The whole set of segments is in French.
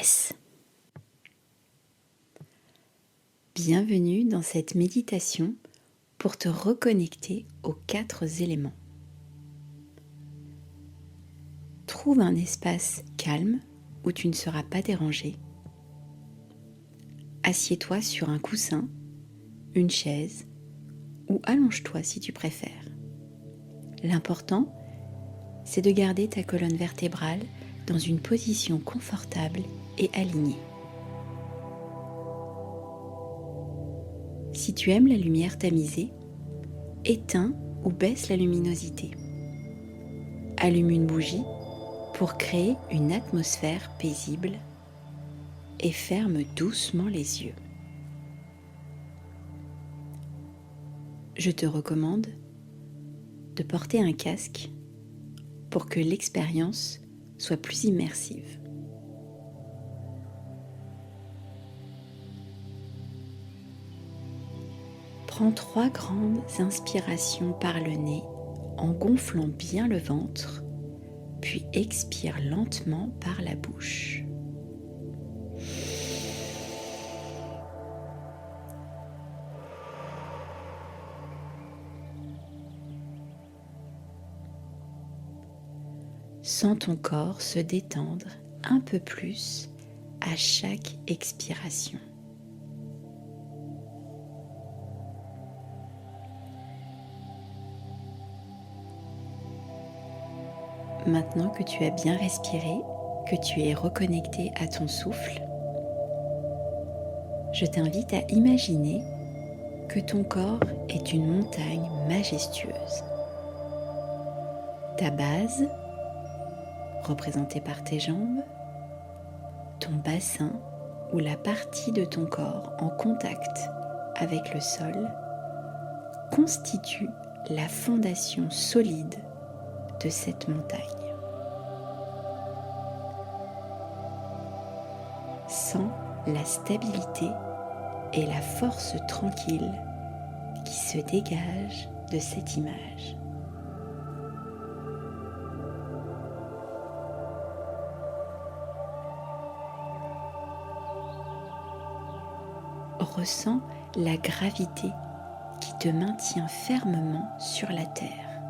stress. Bienvenue dans cette méditation pour te reconnecter aux 4 éléments. Trouve un espace calme où tu ne seras pas dérangé. Assieds-toi sur un coussin, une chaise ou allonge-toi si tu préfères. L'important, c'est de garder ta colonne vertébrale dans une position confortable et alignée. Si tu aimes la lumière tamisée, éteins ou baisse la luminosité. Allume une bougie pour créer une atmosphère paisible et ferme doucement les yeux. Je te recommande de porter un casque pour que l'expérience soit plus immersive. Prends 3 grandes inspirations par le nez en gonflant bien le ventre, puis expire lentement par la bouche. Sens ton corps se détendre un peu plus à chaque expiration. Maintenant que tu as bien respiré, que tu es reconnecté à ton souffle, je t'invite à imaginer que ton corps est une montagne majestueuse. Ta base, représentée par tes jambes, ton bassin ou la partie de ton corps en contact avec le sol, constitue la fondation solide de cette montagne. Sens la stabilité et la force tranquille qui se dégage de cette image. Ressens la gravité qui te maintient fermement sur la terre,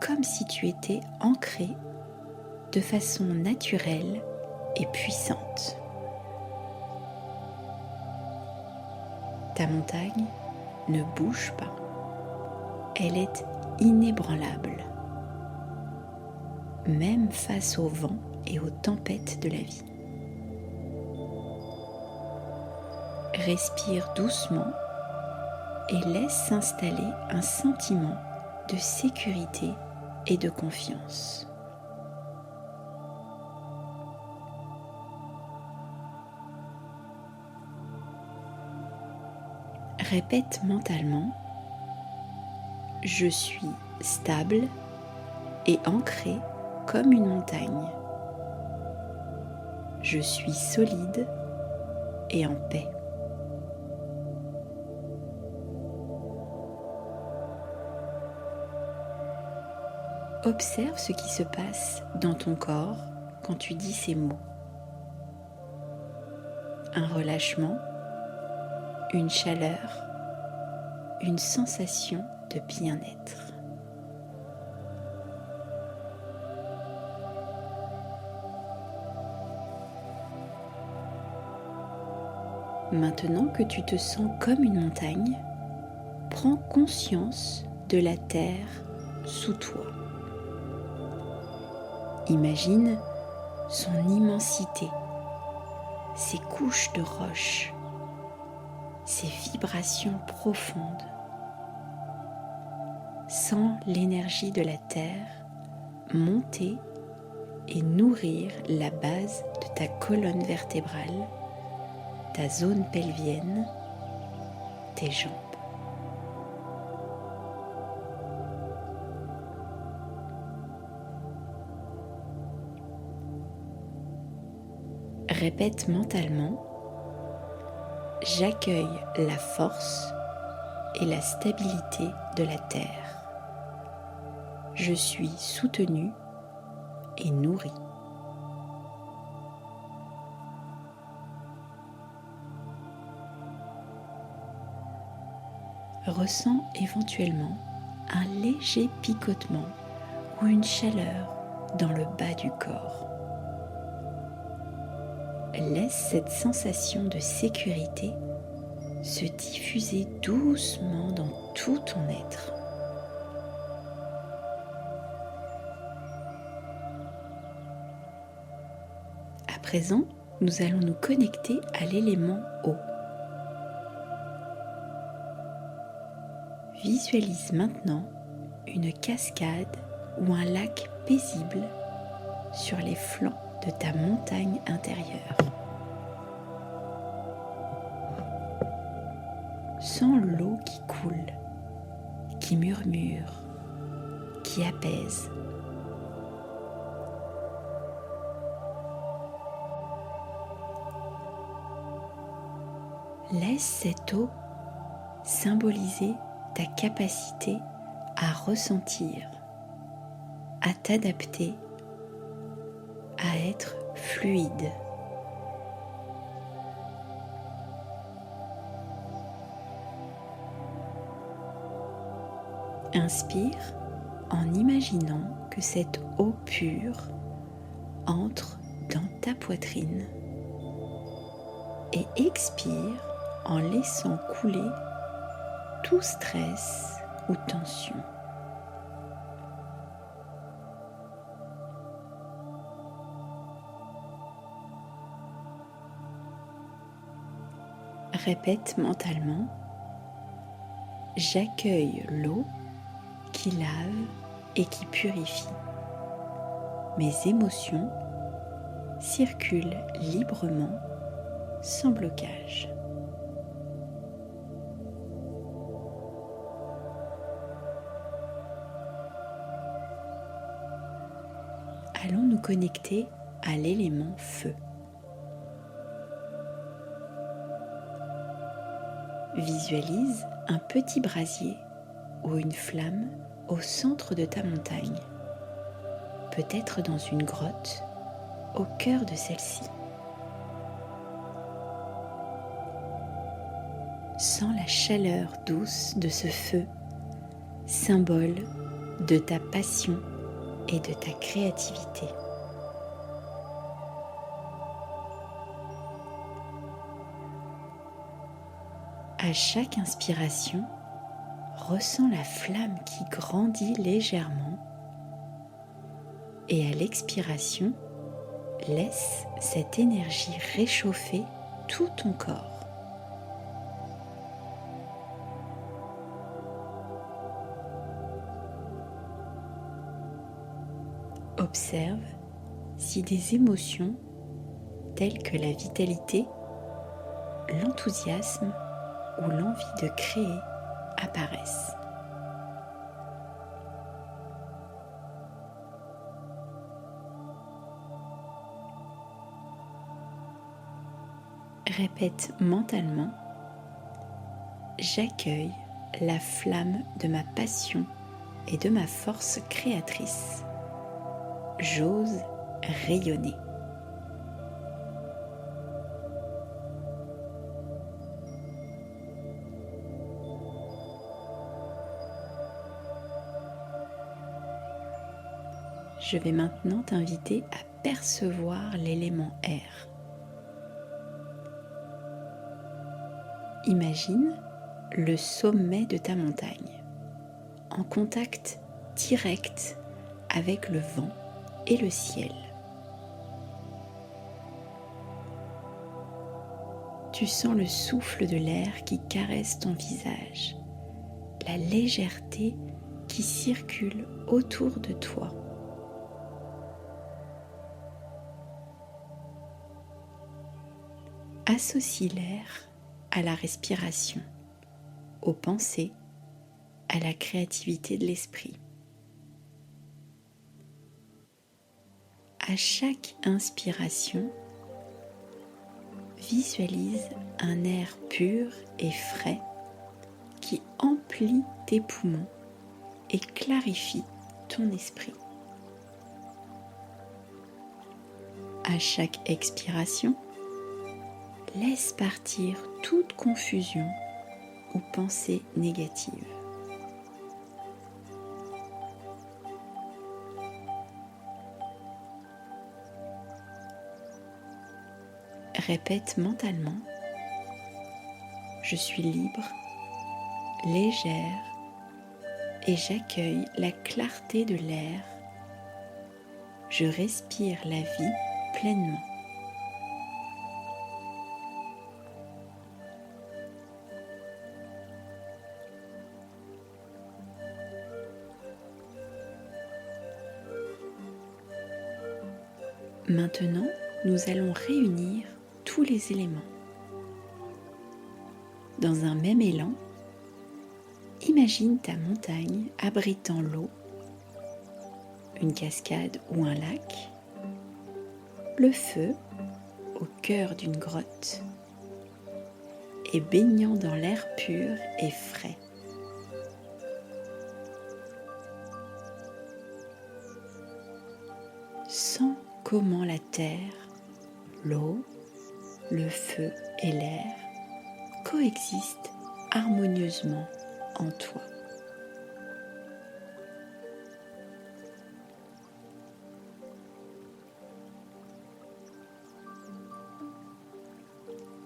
comme si tu étais ancré de façon naturelle et puissante. Ta montagne ne bouge pas, elle est inébranlable, même face au vent et aux tempêtes de la vie. Respire doucement et laisse s'installer un sentiment de sécurité et de confiance. Répète mentalement « Je suis stable et ancré comme une montagne. Je suis solide et en paix. » Observe ce qui se passe dans ton corps quand tu dis ces mots. Un relâchement, une chaleur, une sensation de bien-être. Maintenant que tu te sens comme une montagne, prends conscience de la terre sous toi. Imagine son immensité, ses couches de roches, ses vibrations profondes. Sens l'énergie de la terre monter et nourrir la base de ta colonne vertébrale, ta zone pelvienne, tes jambes. Répète mentalement « J'accueille la force et la stabilité de la terre. Je suis soutenu et nourri. » Ressens éventuellement un léger picotement ou une chaleur dans le bas du corps. Laisse cette sensation de sécurité se diffuser doucement dans tout ton être. À présent, nous allons nous connecter à l'élément eau. Visualise maintenant une cascade ou un lac paisible sur les flancs de ta montagne intérieure. Sens l'eau qui coule, qui murmure, qui apaise. Laisse cette eau symboliser ta capacité à ressentir, à t'adapter, à être fluide. Inspire en imaginant que cette eau pure entre dans ta poitrine et expire en laissant couler tout stress ou tension. Répète mentalement: j'accueille l'eau qui lave et qui purifie. Mes émotions circulent librement, sans blocage. Allons nous connecter à l'élément feu. Visualise un petit brasier ou une flamme au centre de ta montagne, peut-être dans une grotte, au cœur de celle-ci. Sens la chaleur douce de ce feu, symbole de ta passion et de ta créativité. À chaque inspiration, ressens la flamme qui grandit légèrement et à l'expiration, laisse cette énergie réchauffer tout ton corps. Observe si des émotions telles que la vitalité, l'enthousiasme ou l'envie de créer apparaissent. Répète mentalement: j'accueille la flamme de ma passion et de ma force créatrice. J'ose rayonner. Je vais maintenant t'inviter à percevoir l'élément air. Imagine le sommet de ta montagne, en contact direct avec le vent et le ciel. Tu sens le souffle de l'air qui caresse ton visage, la légèreté qui circule autour de toi. Associe l'air à la respiration, aux pensées, à la créativité de l'esprit. À chaque inspiration, visualise un air pur et frais qui emplit tes poumons et clarifie ton esprit. À chaque expiration, laisse partir toute confusion ou pensées négatives. Répète mentalement: je suis libre, légère et j'accueille la clarté de l'air. Je respire la vie pleinement. Maintenant, nous allons réunir tous les éléments. Dans un même élan, imagine ta montagne abritant l'eau, une cascade ou un lac, le feu au cœur d'une grotte et baignant dans l'air pur et frais. Sens comment la terre, l'eau, le feu et l'air coexistent harmonieusement en toi.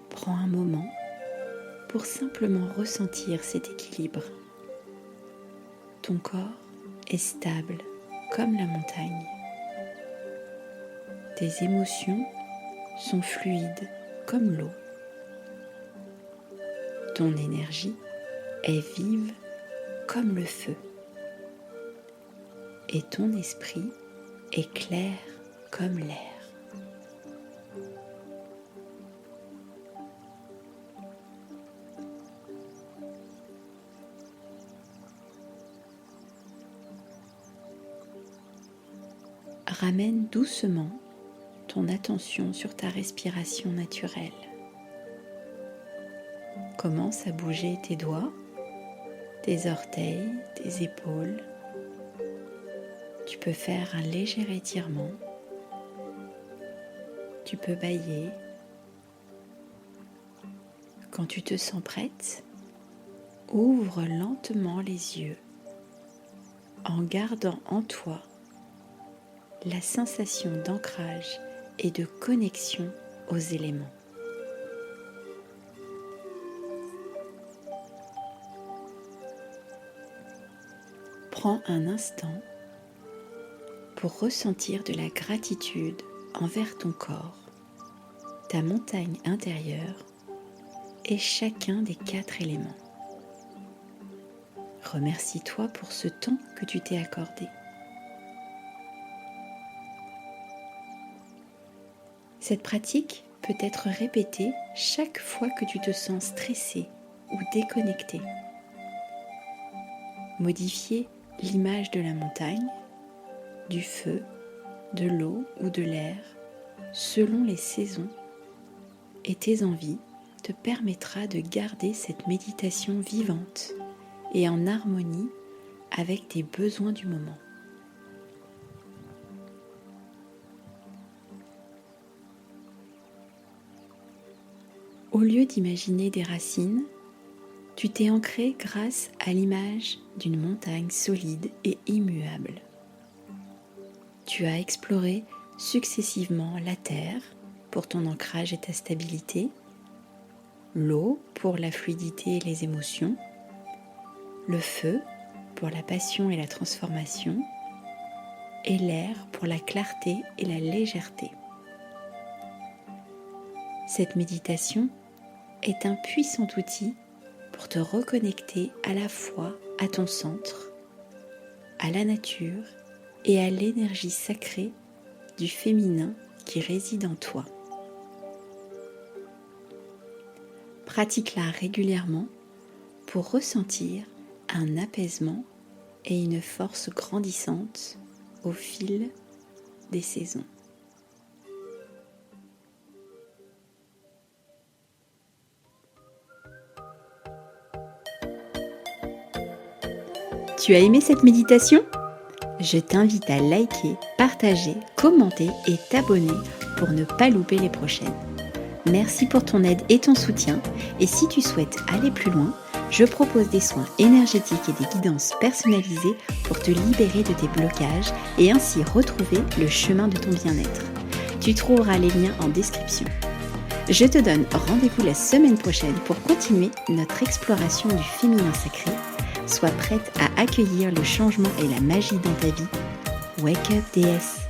Prends un moment pour simplement ressentir cet équilibre. Ton corps est stable comme la montagne. Tes émotions sont fluides comme l'eau. Ton énergie est vive comme le feu. Et ton esprit est clair comme l'air. Ramène doucement ton attention sur ta respiration naturelle. Commence à bouger tes doigts, tes orteils, tes épaules. Tu peux faire un léger étirement. Tu peux bâiller. Quand tu te sens prête, ouvre lentement les yeux en gardant en toi la sensation d'ancrage et de connexion aux éléments. Prends un instant pour ressentir de la gratitude envers ton corps, ta montagne intérieure et chacun des 4 éléments. Remercie-toi pour ce temps que tu t'es accordé. Cette pratique peut être répétée chaque fois que tu te sens stressé ou déconnecté. Modifier l'image de la montagne, du feu, de l'eau ou de l'air, selon les saisons et tes envies, te permettra de garder cette méditation vivante et en harmonie avec tes besoins du moment. Au lieu d'imaginer des racines, tu t'es ancré grâce à l'image d'une montagne solide et immuable. Tu as exploré successivement la terre pour ton ancrage et ta stabilité, l'eau pour la fluidité et les émotions, le feu pour la passion et la transformation, et l'air pour la clarté et la légèreté. Cette méditation est un puissant outil pour te reconnecter à la fois à ton centre, à la nature et à l'énergie sacrée du féminin qui réside en toi. Pratique-la régulièrement pour ressentir un apaisement et une force grandissante au fil des saisons. Tu as aimé cette méditation ? Je t'invite à liker, partager, commenter et t'abonner pour ne pas louper les prochaines. Merci pour ton aide et ton soutien. Et si tu souhaites aller plus loin, Je propose des soins énergétiques et des guidances personnalisées pour te libérer de tes blocages et ainsi retrouver le chemin de ton bien-être. Tu trouveras les liens en description. Je te donne rendez-vous la semaine prochaine pour continuer notre exploration du féminin sacré. Sois prête à accueillir le changement et la magie dans ta vie. Wake up, déesse!